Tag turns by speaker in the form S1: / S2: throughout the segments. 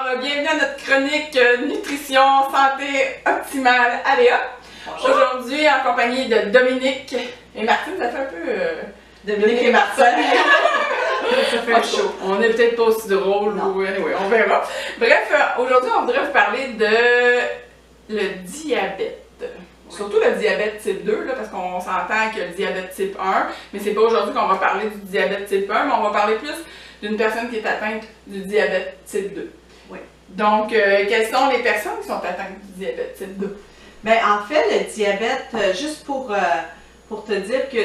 S1: Bienvenue à notre chronique Nutrition, Santé Optimale Aléa. Aujourd'hui, en compagnie de Dominique et Martine, ça fait un peu
S2: Dominique et Martine.
S1: Ça fait chaud. On n'est peut-être pas aussi drôle, ou anyway, on verra. Bref, aujourd'hui, on voudrait vous parler de le diabète. Surtout le diabète type 2, là, parce qu'on s'entend que le diabète type 1, mais c'est pas aujourd'hui qu'on va parler du diabète type 1, mais on va parler plus d'une personne qui est atteinte du diabète type 2.
S2: Oui.
S1: Donc, quelles sont les personnes qui sont atteintes du diabète type 2?
S2: Bien, en fait, le diabète, juste pour te dire que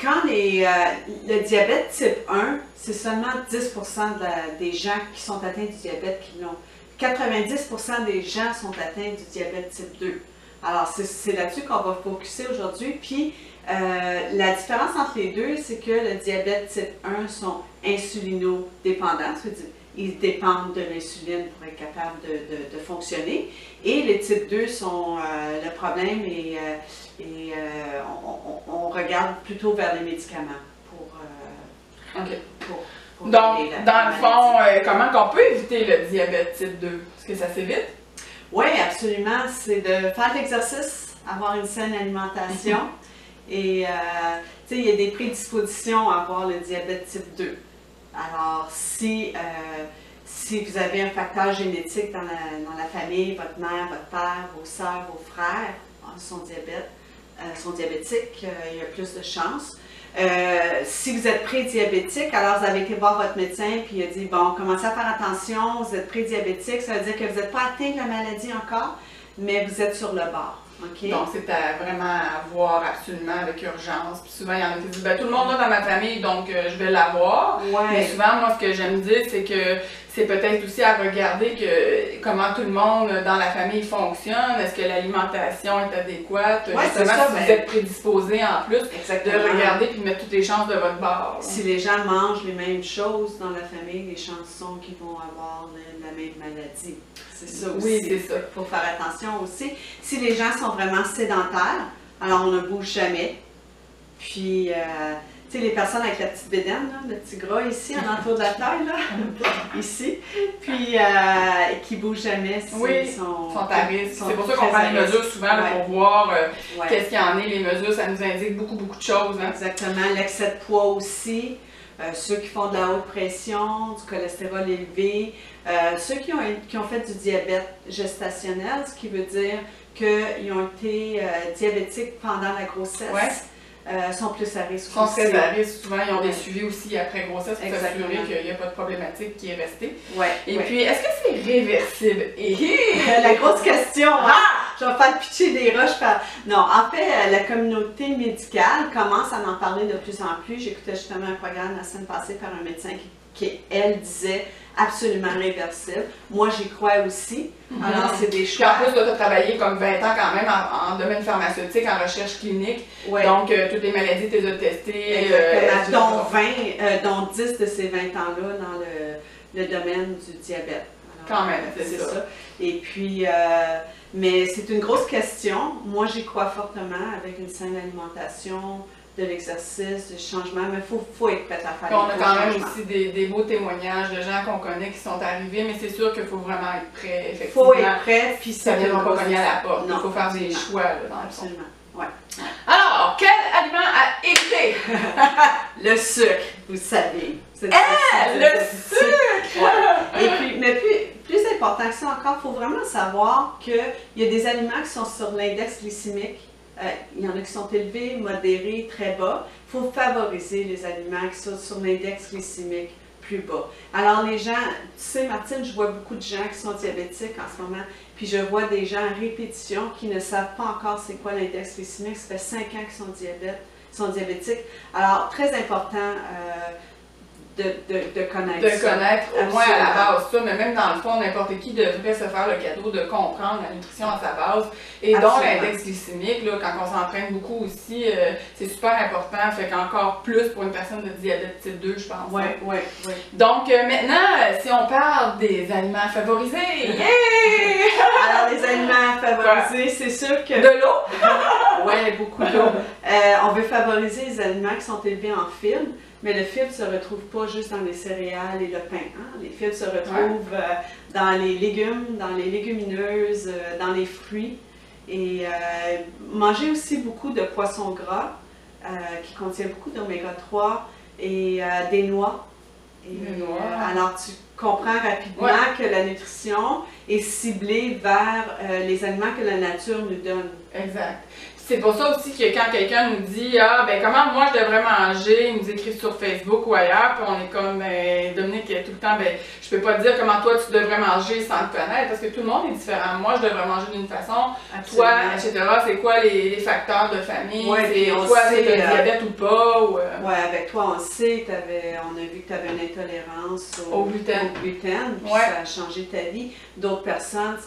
S2: quand le diabète type 1, c'est seulement 10% des gens qui sont atteints du diabète qui l'ont. 90% des gens sont atteints du diabète type 2. Alors, c'est là-dessus qu'on va focuser aujourd'hui. Puis, la différence entre les deux, c'est que le diabète type 1 sont insulinodépendants, c'est-à-dire ils dépendent de l'insuline pour être capables de fonctionner. Et les type 2 sont le problème et on regarde plutôt vers les médicaments pour
S1: Donc,
S2: aider
S1: dans le fond, comment qu'on peut éviter le diabète type 2? Est-ce que ça s'évite?
S2: Oui, absolument. C'est de faire de l'exercice, avoir une saine alimentation. Et, tu sais, il y a des prédispositions à avoir le diabète type 2. Alors, si vous avez un facteur génétique dans la famille, votre mère, votre père, vos sœurs, vos frères sont diabétiques, il y a plus de chances. Si vous êtes prédiabétique, alors vous avez été voir votre médecin puis il a dit, bon, commencez à faire attention, vous êtes prédiabétique, ça veut dire que vous n'êtes pas atteint de la maladie encore, mais vous êtes sur le bord. Okay?
S1: Donc, c'est vraiment à voir absolument avec urgence. Puis souvent, il y en a qui disent, ben, tout le monde l'a dans ma famille, donc je vais l'avoir.
S2: Ouais.
S1: Mais souvent, moi, ce que j'aime dire, c'est que c'est peut-être aussi à regarder comment tout le monde dans la famille fonctionne. Est-ce que l'alimentation est adéquate?
S2: Ouais,
S1: justement,
S2: ça,
S1: si vous êtes prédisposé en plus,
S2: exactement.
S1: de regarder puis de mettre toutes les chances de votre bord.
S2: Si les gens mangent les mêmes choses dans la famille, les chances sont qu'ils vont avoir la même maladie. C'est ça aussi.
S1: Oui, c'est ça.
S2: Il faut faire attention aussi. Si les gens sont vraiment sédentaires, alors on ne bouge jamais. Puis, tu sais, les personnes avec la petite bédaine, là, le petit gras ici, en entour de la taille, là, ici, puis qui ne bougent jamais,
S1: sont à risque. C'est pour ça qu'on prend les mesures souvent là, pour voir qu'est-ce qu'il y en est. Les mesures, ça nous indique beaucoup de choses. Hein?
S2: Exactement. L'excès de poids aussi. Ceux qui font de la haute pression, du cholestérol élevé, ceux qui ont fait du diabète gestationnel, ce qui veut dire qu'ils ont été diabétiques pendant la grossesse, sont plus à risque.
S1: Ils sont très à risque. Souvent, ils ont des suivis aussi après grossesse pour s'assurer qu'il n'y a pas de problématique qui est restée. Et puis, est-ce que c'est réversible?
S2: La grosse question! Je vais faire pitcher des roches Non, en fait, la communauté médicale commence à en parler de plus en plus. J'écoutais justement un programme la semaine passée par un médecin qui elle, disait absolument réversible. Moi, j'y crois aussi. Alors, c'est des choix.
S1: Puis en plus, tu as travaillé comme 20 ans quand même en domaine pharmaceutique, en recherche clinique. Donc, toutes les maladies, tu les as testées.
S2: Dont 10 de ces 20 ans-là dans le domaine du diabète. Alors,
S1: quand même, c'est ça.
S2: Et puis, mais c'est une grosse question. Moi, j'y crois fortement avec une saine alimentation, de l'exercice, du changement, mais il faut être prêt à faire
S1: on a quand même aussi des beaux témoignages de gens qu'on connaît qui sont arrivés, mais c'est sûr qu'il faut vraiment être prêt, effectivement.
S2: Il faut être prêt, puis
S1: ça ne viendra pas cogner à la porte. Il faut faire des choix, là, dans le fond. Alors, quel aliment à éviter?
S2: Le sucre, vous savez.
S1: Le sucre!
S2: Et puis, mais plus important que ça encore, il faut vraiment savoir qu'il y a des aliments qui sont sur l'index glycémique. Il y en a qui sont élevés, modérés, très bas. Il faut favoriser les aliments qui sont sur l'index glycémique plus bas. Alors les gens, tu sais Martine, je vois beaucoup de gens qui sont diabétiques en ce moment, puis je vois des gens en répétition qui ne savent pas encore c'est quoi l'index glycémique. Ça fait 5 ans qu'ils sont diabétiques. Alors très important de connaître
S1: de connaître au moins à la base ça, mais même dans le fond, n'importe qui devrait se faire le cadeau de comprendre la nutrition à sa base. Et donc l'index glycémique, là, quand on s'entraîne beaucoup aussi, c'est super important, fait qu'encore plus pour une personne de diabète type 2, je pense. Donc maintenant, si on parle des aliments favorisés,
S2: Alors les aliments favorisés, c'est sûr que...
S1: De l'eau?
S2: Oui, beaucoup d'eau. On veut favoriser les aliments qui sont élevés en fibres. mais le fibres ne se retrouve pas juste dans les céréales et le pain. Hein? Les fibres se retrouvent dans les légumes, dans les légumineuses, dans les fruits. Et manger aussi beaucoup de poissons gras qui contient beaucoup d'oméga 3 et des noix. Alors tu comprends rapidement que la nutrition est ciblée vers les aliments que la nature nous donne.
S1: Exact. C'est pour ça aussi que quand quelqu'un nous dit « Ah, ben comment moi je devrais manger », ils nous écrivent sur Facebook ou ailleurs, puis on est comme Dominique tout le temps, ben je peux pas te dire comment toi tu devrais manger sans te connaître, parce que tout le monde est différent. Moi je devrais manger d'une façon, toi, etc. C'est quoi les facteurs de famille, c'est quoi, c'est le diabète ou pas.
S2: Oui, avec toi on sait, on a vu que tu avais une intolérance au gluten, puis ça a changé ta vie. D'autres personnes,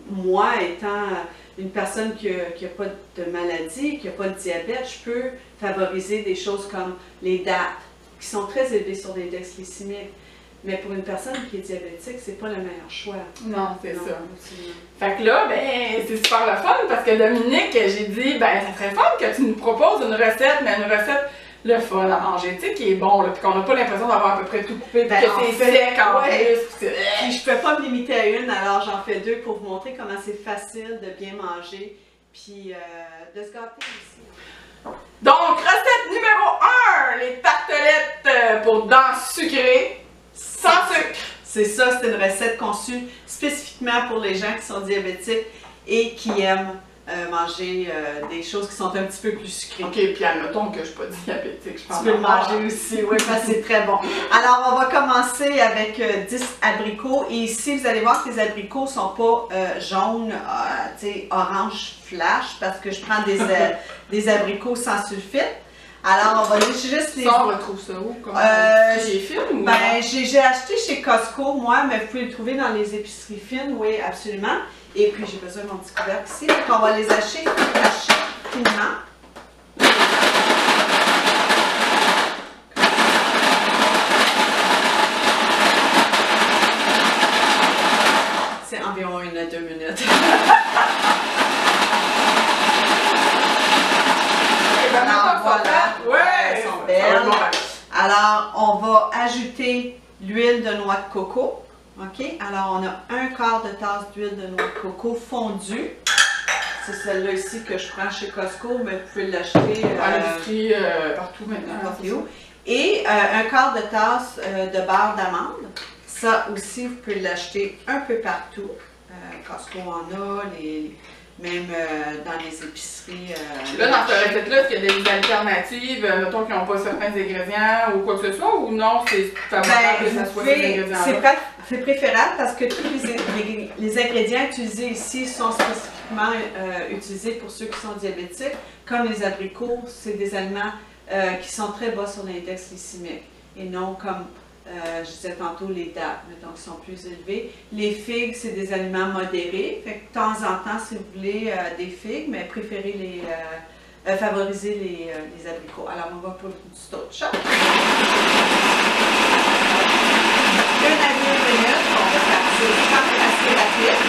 S2: moi étant une personne qui n'a pas de maladie, qui n'a pas de diabète, je peux favoriser des choses comme les dattes, qui sont très élevées sur l'index glycémique. Mais pour une personne qui est diabétique, c'est pas le meilleur choix.
S1: Non, c'est ça. Fait que là, ben, c'est super le fun parce que Dominique, j'ai dit, ben, ça serait fun que tu nous proposes une recette, mais une recette le fun à manger, tu sais, qui est bon, là, puis qu'on n'a pas l'impression d'avoir à peu près tout coupé, puis que c'est sec en plus.
S2: Puis je peux pas me limiter à une, alors j'en fais deux pour vous montrer comment c'est facile de bien manger, puis de se gâter aussi.
S1: Donc, recette numéro 1, les tartelettes pour dents sucrées, sans sucre.
S2: C'est ça, c'est une recette conçue spécifiquement pour les gens qui sont diabétiques et qui aiment manger des choses qui sont un petit peu plus sucrées.
S1: Ok, puis admettons que je ne suis pas diabétique, je pense.
S2: Tu peux le manger aussi, oui, parce que c'est très bon. Alors, on va commencer avec 10 abricots. Et ici, vous allez voir que les abricots ne sont pas jaunes, tu sais, orange flash, parce que je prends des abricots sans sulfite. Alors, on va juste les...
S1: Ça, on retrouve ça où? Chez Fine ou...
S2: Ben, j'ai acheté chez Costco, moi, mais vous pouvez le trouver dans les épiceries fines, oui, absolument. Et puis, j'ai besoin de mon petit couvercle ici. Donc, on va les hacher finement. C'est environ 1 à 2 minutes. Alors, voilà.
S1: Ouais,
S2: elles sont belles. Alors, on va ajouter l'huile de noix de coco. OK? Alors, on a 1/4 de tasse d'huile de noix de coco fondue. C'est celle-là ici que je prends chez Costco, mais vous pouvez l'acheter
S1: à l'industrie partout maintenant.
S2: Et 1/4 de tasse de beurre d'amande. Ça aussi, vous pouvez l'acheter un peu partout. Costco en a, même dans les épiceries.
S1: Là, dans cette recette-là, est-ce qu'il y a des alternatives, mettons, qui n'ont pas certains ingrédients ou quoi que ce soit, ou non, c'est favorable que ça soit ces ingrédients-là?
S2: C'est préférable parce que tous les ingrédients utilisés ici sont spécifiquement utilisés pour ceux qui sont diabétiques. Comme les abricots, c'est des aliments qui sont très bas sur l'index glycémique et non comme je disais tantôt, les dattes, donc qui sont plus élevées. Les figues, c'est des aliments modérés. Fait que de temps en temps, si vous voulez des figues, mais préférez favoriser les abricots. Alors, on va pour du stop shot. 1 à 2 minutes, on va passer quand même assez rapide.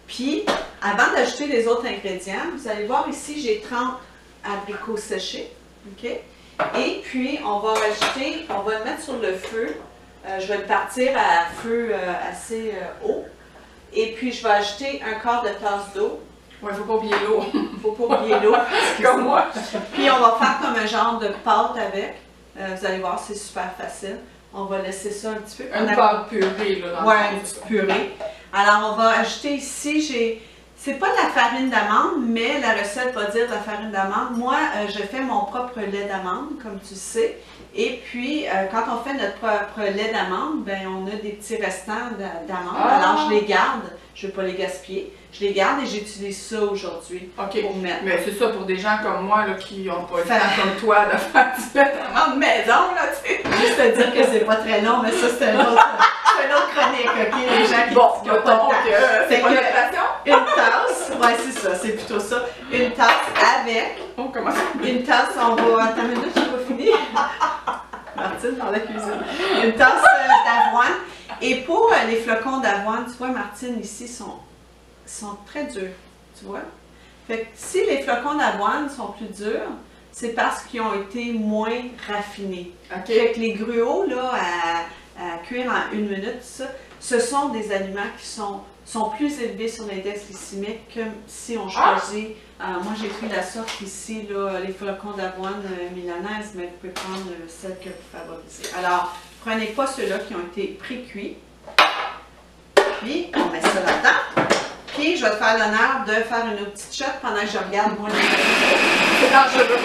S2: Puis, avant d'ajouter les autres ingrédients, vous allez voir ici, j'ai 30 abricots séchés. OK? Et puis, on va le mettre sur le feu. Je vais le partir à feu assez haut. Et puis, je vais ajouter 1/4 de tasse d'eau.
S1: Oui, il ne faut pas oublier l'eau.
S2: Il ne faut pas oublier l'eau.
S1: Comme moi.
S2: Puis, on va faire comme un genre de pâte avec. Vous allez voir, c'est super facile. On va laisser ça un petit peu.
S1: Une pâte purée, là.
S2: Oui, une petite purée. Alors, on va ajouter ici, c'est pas de la farine d'amande, mais la recette va dire de la farine d'amande. Moi, je fais mon propre lait d'amande, comme tu sais. Et puis, quand on fait notre propre lait d'amande, ben, on a des petits restants d'amande. Alors, je les garde. Je ne vais pas les gaspiller. Je les garde et j'utilise ça aujourd'hui pour mettre.
S1: Mais c'est ça pour des gens comme moi là, qui n'ont pas le temps comme toi de faire du lait d'amande maison, là, tu sais.
S2: Juste te dire que c'est pas très long, mais ça, c'est une autre chronique, OK? Les gens qui n'ont pas de temps.
S1: C'est quoi notre passion?
S2: Une tasse, ouais, c'est ça, c'est plutôt ça. Une tasse avec.
S1: Oh, comment ça?
S2: Une tasse, on va. Attends une minute, je n'ai pas fini. Martine dans la cuisine. Une tasse d'avoine. Et pour les flocons d'avoine, tu vois, Martine, ici, sont très durs. Tu vois? Fait que si les flocons d'avoine sont plus durs, c'est parce qu'ils ont été moins raffinés.
S1: OK.
S2: Fait que les gruaux, là, à cuire en 1 minute, ça, ce sont des aliments qui sont plus élevés sur l'index glycémique que si on choisit. Moi, j'ai pris la sorte ici, là, les flocons d'avoine milanaises, mais vous pouvez prendre celle que vous favorisez. Alors, prenez pas ceux-là qui ont été pré-cuits. Puis, on met ça là-dedans. Puis, je vais te faire l'honneur de faire une petite shot pendant que je regarde moi les
S1: C'est dangereux.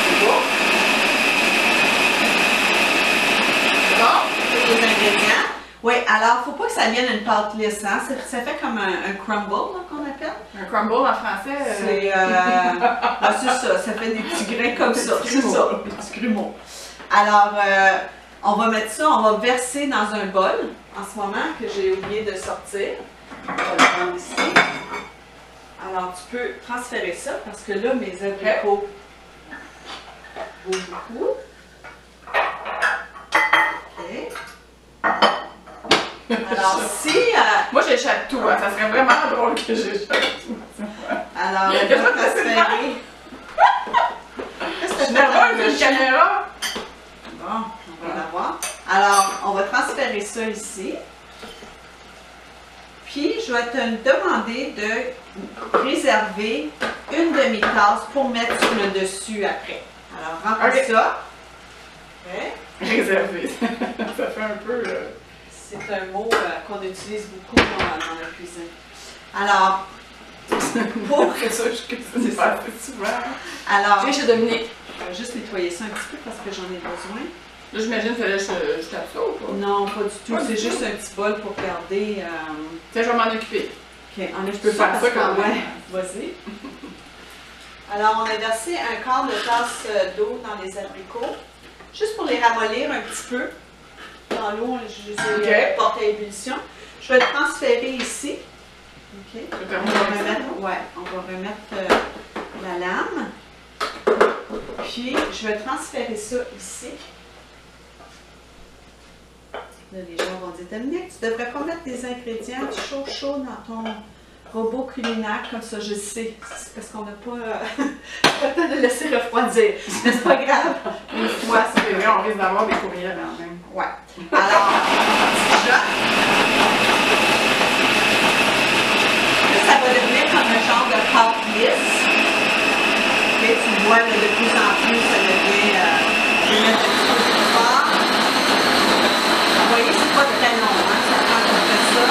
S2: C'est beau.
S1: C'est bon?
S2: Les ingrédients. Oui, alors, il ne faut pas que ça vienne une pâte lisse, hein? Ça fait comme un crumble, là, qu'on appelle.
S1: Un crumble en français?
S2: C'est ça, ça fait des petits grains comme ça. C'est ça, des petits grumeaux. Alors, on va mettre ça, on va verser dans un bol, en ce moment, que j'ai oublié de sortir. On va le prendre ici. Alors, tu peux transférer ça, parce que là, mes abricots bougent beaucoup. OK. Alors, si...
S1: Moi, j'échappe tout. Hein. Ça serait vraiment drôle que j'échappe tout.
S2: Alors, on va transférer...
S1: Je suis nerveuse de caméra.
S2: Bon, on va la voir. Alors, on va transférer ça ici. Puis, je vais te demander de réserver une demi-tasse pour mettre sur le dessus après. Alors, remplis ça. Okay.
S1: Réservé. Ça fait un peu...
S2: C'est un mot qu'on utilise beaucoup dans la cuisine. Alors, pour...
S1: C'est ça, je cuisine pas assez souvent.
S2: Alors,
S1: chez Dominique.
S2: Je vais juste nettoyer ça un petit peu parce que j'en ai besoin.
S1: Là, j'imagine que je tape ça ou pas?
S2: Non, pas du tout. C'est juste un petit bol pour garder...
S1: Tiens, je vais m'en occuper.
S2: OK, enlève
S1: je peux faire ça quand même.
S2: Ouais, vas-y. Alors, on a versé un quart de tasse d'eau dans les abricots, juste pour les ramollir un petit peu. Dans l'eau, je les ai portés à ébullition. Je vais le transférer ici. OK. On va remettre la lame. Puis, je vais transférer ça ici. Là, les gens vont dire, Dominique, tu devrais pas mettre des ingrédients chauds dans ton robot culinaire comme ça, je sais. C'est parce qu'on n'a pas le temps de laisser refroidir. Mais c'est pas grave.
S1: Une fois, c'est vrai, on risque d'avoir des courriels quand même.
S2: Ouais. Alors, déjà, ça va devenir comme un genre de pâte lisse. Okay, tu vois, là, de plus en plus, ça devient je vais mettre un petit peu plus fort. Vous voyez, c'est pas très long, hein? Ça prend à peu près ça.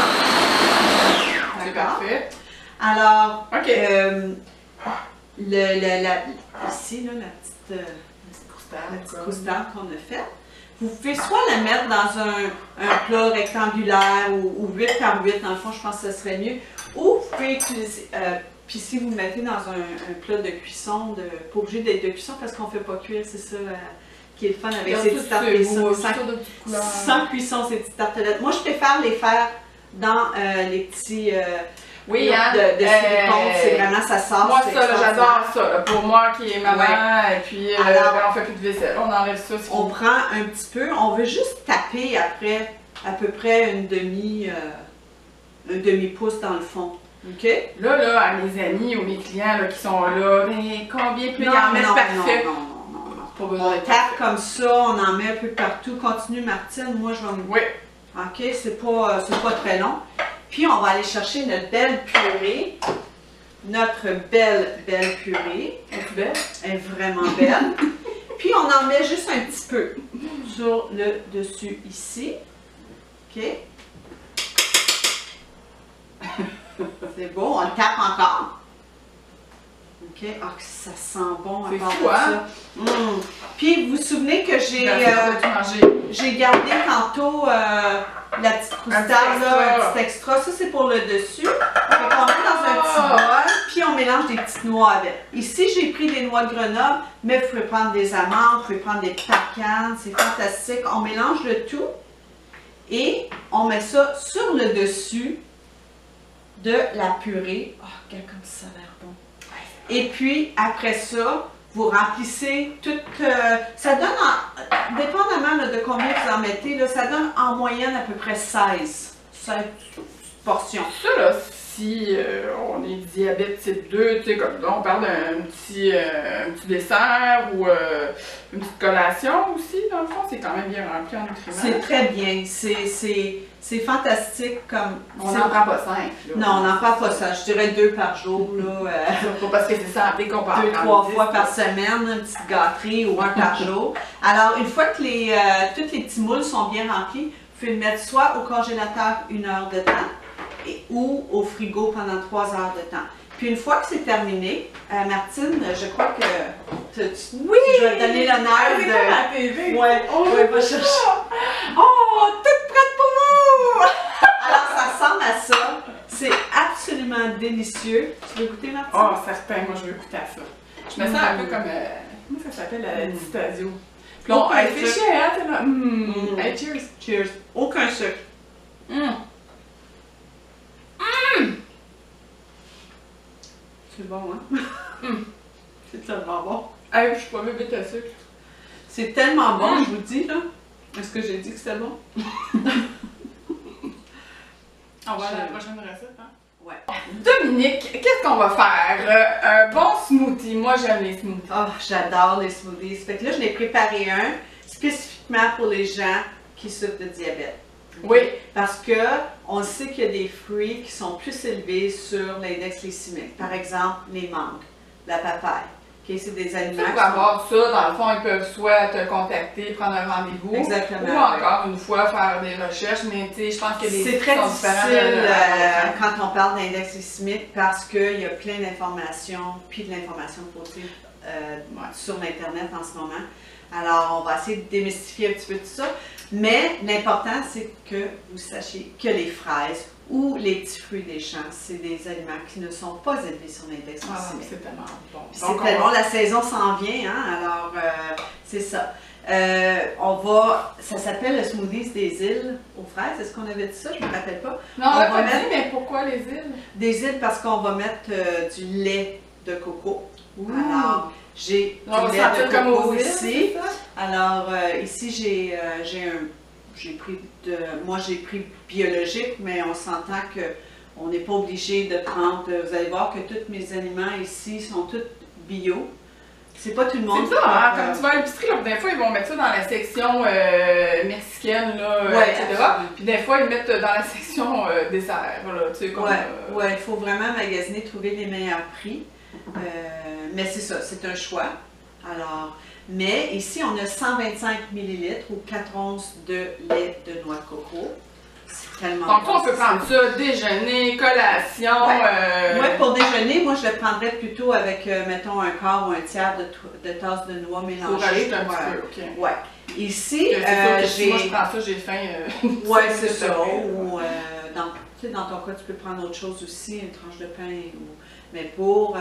S1: C'est parfait.
S2: Alors,
S1: OK.
S2: Ici, là, la petite croustade qu'on a faite, vous pouvez soit la mettre dans un plat rectangulaire ou 8 par 8, dans le fond, je pense que ce serait mieux, ou vous pouvez utiliser, puis si vous le mettez dans un plat de cuisson, pas obligé d'être de cuisson parce qu'on ne fait pas cuire, c'est ça qui est le fun avec ces petites tartelettes. Sans cuisson, ces petites tartelettes. Moi, je préfère les faire dans les petits...
S1: oui, hein?
S2: De silicone, c'est vraiment, ça sort.
S1: Moi, ça, j'adore ça. Là, pour moi qui est maman, et puis alors, on fait plus de vaisselle, on enlève ça.
S2: On prend un petit peu, on veut juste taper après à peu près un demi-pouce dans le fond. OK?
S1: Là, à mes amis ou mes clients là, qui sont là, mais combien peut y en mettre parfait?
S2: Non.
S1: Pas besoin
S2: On tape comme ça, on en met un peu partout. Continue, Martine, moi je vais me...
S1: Oui.
S2: OK, c'est pas très long. Puis, on va aller chercher notre belle purée. Notre belle purée.
S1: Es-tu belle?
S2: Elle est vraiment belle. Puis, on en met juste un petit peu sur le dessus ici. OK? C'est beau, on le tape encore. OK? Ah, ça sent bon
S1: c'est
S2: encore
S1: fou, hein?
S2: ça. Puis, vous vous souvenez que j'ai gardé tantôt la petite croustade, un petit extra. Ça, c'est pour le dessus. Donc, on met dans un petit bol, puis on mélange des petites noix avec. Ici, j'ai pris des noix de Grenoble, mais vous pouvez prendre des amandes, vous pouvez prendre des pecans, c'est fantastique. On mélange le tout et on met ça sur le dessus de la purée. Oh, regarde comme ça a l'air bon. Et puis, après ça, vous remplissez toute... ça donne, dépendamment là, de combien vous en mettez, là, ça donne en moyenne à peu près 16. portion.
S1: Ça, là, si on est diabète type 2, tu sais, comme là, on parle d'un petit dessert ou une petite collation aussi, dans le fond, c'est quand même bien rempli en nutriments.
S2: C'est très bien. C'est fantastique comme...
S1: On n'en prend pas 5.
S2: Non, on n'en prend pas ça. Je dirais 2 par jour. Là,
S1: parce que c'est santé qu'on parle.
S2: 2-3 fois par semaine, une petite gâterie ou 1 par jour. Alors, une fois que tous les petits moules sont bien remplis, vous pouvez le mettre soit au congélateur 1 heure de temps ou au frigo pendant 3 heures de temps. Puis une fois que c'est terminé, Martine, je crois que tu vas te donner l'honneur de...
S1: la TV.
S2: Ouais, va chercher.
S1: Oh, toute prête pour vous!
S2: Alors, ça ressemble à ça. C'est absolument délicieux. Tu veux goûter, Martine?
S1: Oh, certain, moi je veux goûter à ça. Je me sens un peu comme... comment ça s'appelle, la Distasio? Puis on réfléchit, hein, t'es là. Hey, cheers!
S2: Cheers! Aucun sucre. C'est bon, hein? C'est tellement bon.
S1: Hey, je suis pas bébé de sucre.
S2: C'est tellement bon, je vous dis, là. Est-ce que j'ai dit que c'était bon?
S1: On va à la prochaine recette, hein?
S2: Ouais.
S1: Dominique, qu'est-ce qu'on va faire? Un bon smoothie. Moi, j'aime les smoothies.
S2: Oh, j'adore les smoothies. Fait que là, je l'ai préparé un spécifiquement pour les gens qui souffrent de diabète.
S1: Oui.
S2: Parce que on sait qu'il y a des fruits qui sont plus élevés sur l'index glycémique. Par exemple, les mangues, la papaye. Okay, c'est des aliments.
S1: Pour avoir ça, dans le fond, ils peuvent soit te contacter, prendre un rendez-vous,
S2: exactement,
S1: ou encore une fois faire des recherches, mais tu sais, je pense que les
S2: c'est très difficile quand on parle d'index glycémique parce qu'il y a plein d'informations, puis de l'information faussée sur l'Internet en ce moment. Alors, on va essayer de démystifier un petit peu tout ça. Mais l'important, c'est que vous sachiez que les fraises ou les petits fruits des champs, c'est des aliments qui ne sont pas élevés sur l'index glycémique.
S1: C'est tellement bon.
S2: C'est tellement, la saison s'en vient, hein? Alors, c'est ça. Ça s'appelle le smoothies des îles aux fraises. Est-ce qu'on avait dit ça? Je ne me rappelle pas.
S1: Non, on va pas dit, mais pourquoi les îles?
S2: Des îles parce qu'on va mettre du lait de coco.
S1: Ouh.
S2: Alors, j'ai du lait de coco ici. Alors, ici, moi j'ai pris biologique, mais on s'entend qu'on n'est pas obligé de prendre, vous allez voir que tous mes aliments ici sont tous bio. C'est pas tout le monde.
S1: C'est ça, hein? Comme tu vas à l'épicerie, des fois ils vont mettre ça dans la section mexicaine, là, etc. Puis des fois ils mettent dans la section dessert, là, tu sais, comme...
S2: Ouais, il faut vraiment magasiner, trouver les meilleurs prix. Mais c'est ça, c'est un choix. Alors, mais ici, on a 125 ml ou 4 onces de lait de noix de coco. C'est tellement
S1: donc,
S2: bon.
S1: on peut prendre ça, déjeuner, collation.
S2: Moi, pour déjeuner, moi, je le prendrais plutôt avec, mettons, un quart ou un tiers de tasse de noix mélangée.
S1: Pour rajouter un petit peu, OK.
S2: Ouais. Ici,
S1: j'ai... Moi, je prends ça, j'ai faim.
S2: Ouais, c'est ça. Ou, dans ton cas, tu peux prendre autre chose aussi, une tranche de pain. Mais pour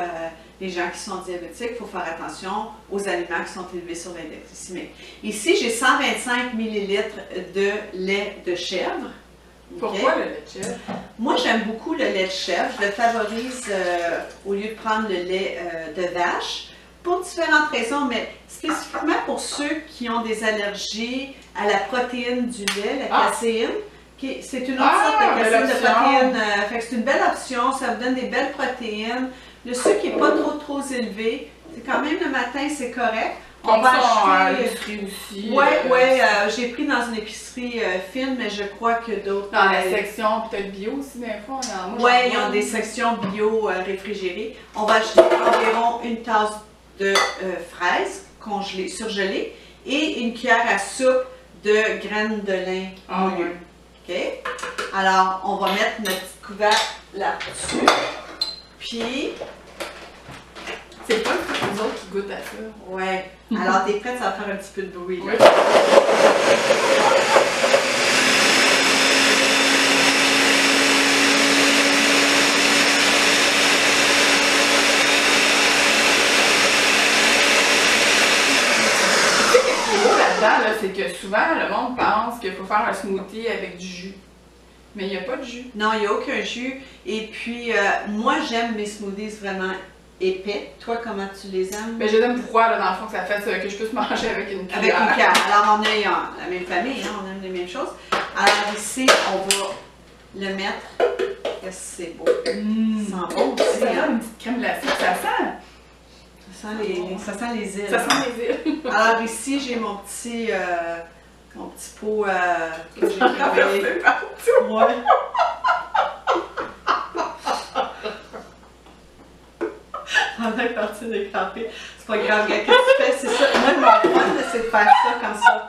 S2: les gens qui sont diabétiques, il faut faire attention aux aliments qui sont élevés sur l'index glycémique. Ici, j'ai 125 ml de lait de chèvre.
S1: Pourquoi le lait de chèvre?
S2: Moi, j'aime beaucoup le lait de chèvre. Je le favorise au lieu de prendre le lait de vache pour différentes raisons, mais spécifiquement pour ceux qui ont des allergies à la protéine du lait, la caséine. C'est une autre sorte de caséine de protéines. C'est une belle option, ça vous donne des belles protéines. Le sucre n'est pas trop élevé. C'est quand même le matin, c'est correct.
S1: On va acheter l'épicerie aussi.
S2: Oui, j'ai pris dans une épicerie fine, mais je crois que d'autres...
S1: Dans la section peut-être bio aussi, des fois.
S2: Oui, ils ont des sections bio réfrigérées. On va acheter environ une tasse de fraises congelées, surgelées et une cuillère à soupe de graines de lin moulues. OK? Alors, on va mettre notre petit couvercle là-dessus. Puis...
S1: C'est pas les autres qui goûtent à ça.
S2: Ouais. Alors, t'es prête, ça va faire un petit peu de bruit, là.
S1: Oui. C'est que souvent, le monde pense qu'il faut faire un smoothie avec du jus. Mais il n'y a pas de jus.
S2: Non, il n'y a aucun jus. Et puis, moi, j'aime mes smoothies vraiment épais. Toi, comment tu les aimes?
S1: Mais je les aime froids, là, dans le fond, que ça fait que je puisse manger avec une cuillère.
S2: Avec une cuillère. Alors, on a la même famille, hein, on aime les mêmes choses. Alors, ici, on va le mettre qu'est-ce que c'est beau. Ça sent bon aussi.
S1: Ça sent une petite crème glacée. Ça
S2: sent les îles.
S1: Ça sent les îles.
S2: Alors ici, j'ai mon petit pot que j'ai créé.
S1: partout.
S2: Ouais. On est parti d'écraper. C'est pas grave, qu'est-ce que tu fais? C'est ça. Moi, mon fun, c'est de faire ça comme ça.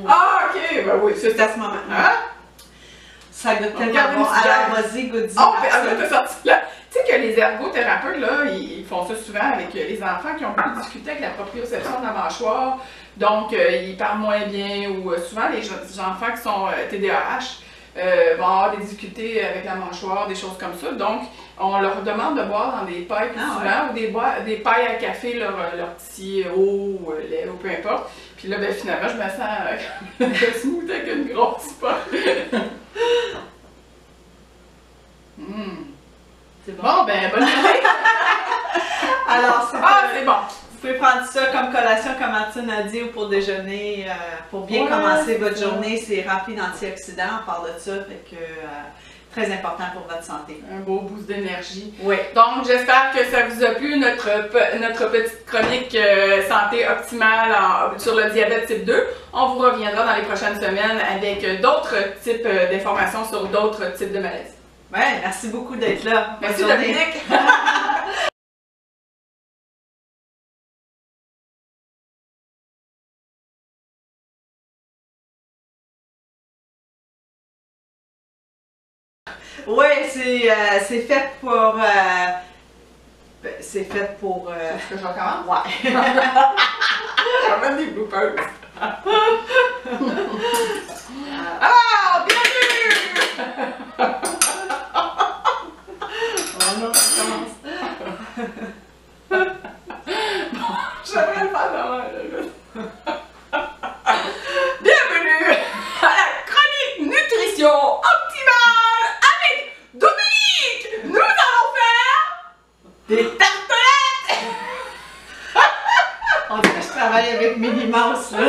S1: Ah, ok. Ben oui,
S2: C'est à ce moment.
S1: Hein?
S2: Ça goûte tellement bon. Alors, vas-y, goûte-y.
S1: Oh, puis t'as sorti là. Tu sais que les ergothérapeutes, là, ils font ça souvent avec les enfants qui ont beaucoup discuté avec la proprioception de la mâchoire. Donc, ils parlent moins bien ou souvent les enfants qui sont TDAH vont avoir des difficultés avec la mâchoire, des choses comme ça. Donc, on leur demande de boire dans des pailles plus souvent ou des pailles à café, leur petit eau ou lait ou peu importe. Puis là, ben, finalement, je me sens smooth avec une grosse paille.
S2: C'est bon.
S1: Bon, ben, bonne journée!
S2: Alors,
S1: c'est bon!
S2: Vous pouvez prendre ça comme collation, comme Martine a dit, ou pour déjeuner, pour bien commencer votre journée. C'est rempli d'antioxydants, on parle de ça, fait que très important pour votre santé.
S1: Un beau boost d'énergie.
S2: Oui.
S1: Donc, j'espère que ça vous a plu, notre petite chronique santé optimale sur le diabète type 2. On vous reviendra dans les prochaines semaines avec d'autres types d'informations sur d'autres types de maladies.
S2: Ouais, merci beaucoup d'être là.
S1: Merci Dominique!
S2: Oui, c'est fait pour... c'est fait pour...
S1: Est-ce que je recommence?
S2: Ouais.
S1: J'emmène des bloopers. Ah! Bienvenue!
S2: Oh non, ça commence.
S1: Bon, j'aimerais le faire d'avant. Bienvenue à la chronique nutrition optimale avec Dominique! Nous allons faire des tartelettes!
S2: On dirait que je travaille avec Minnie Mouse, là.